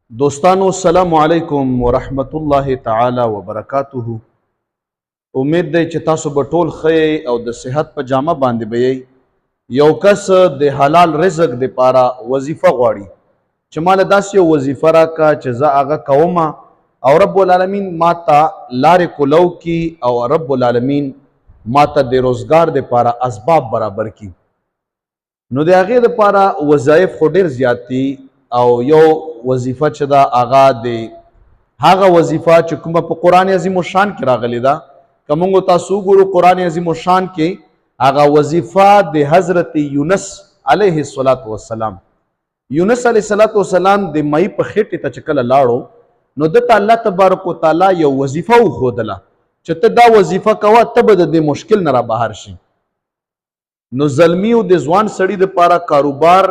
دوستانو السلام علیکم ورحمت الله تعالی وبرکاته. امید دی چې تاسو به ټول ښه او د صحت په جامه باندې به یې. یو کس د حلال رزق دپاره وظیفه غواړي چې ماله داسې یو وظیفه راکړه چې زه هغه کومه او رب العالمین ما ته لارې کولو کی او رب العالمین ما ته د روزګار دپاره اسباب برابر کی. نو د هغې دپاره وظایف خو ډېر زیات دي او یو وظیفه چې دا هغه د هغه وظیفه چې کومه په قرآن عظیم الشان کې راغلی ده. که موږ تاسو وګورو قرآن عظیم الشان کې هغه وظیفه د حضرت یونس علیه السلام یونس علیه السلام د مئی په خېټې ته چې کله لاړو نو دته الله تبارک وتعالی یو وظیفه وښودله چې ته دا وظیفه کوه ته به د دې مشکل نه را بهر شي. نو زلمی او د ځوان سړي دپاره کاروبار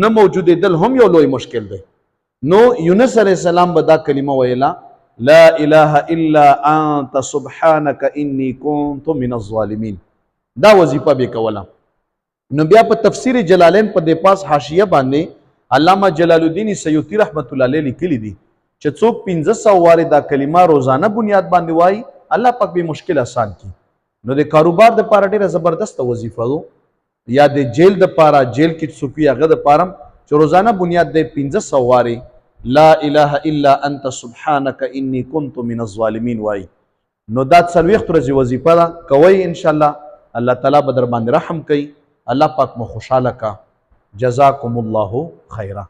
نه موجودېدل هم یو لوی مشکل دی. نو یونس علیه السلام به دا کلمه ویله لا اله الا انت سبحانك انی کنت من الظالمین. دا وظیفه به کوله. نو بیا په تفسیر جلالین په دې پاس حاشیه باندې علامه جلال الدین سیوطی رحمت الله علیه لیکلی دي چې څوک 1500 وارې دا کلمه روزانه بنیاد باندې وایي الله پاک به مشکل آسان کی. نو د کاروبار دپاره ډېره زبردسته وظیفه ده یا د جیل دپاره جیل کې څوک وي هغه دپاره چې روزانه بنیاد دی 1500 وارې لا اله الا انت سبحانك انی کنت من الظالمین وایي. نو دا 40 ورځې وظیفه ده کوئ انشاءالله الله تعالی به در باندې رحم کوي. الله پاک مو خوشحاله کا. جزاکم الله خیره.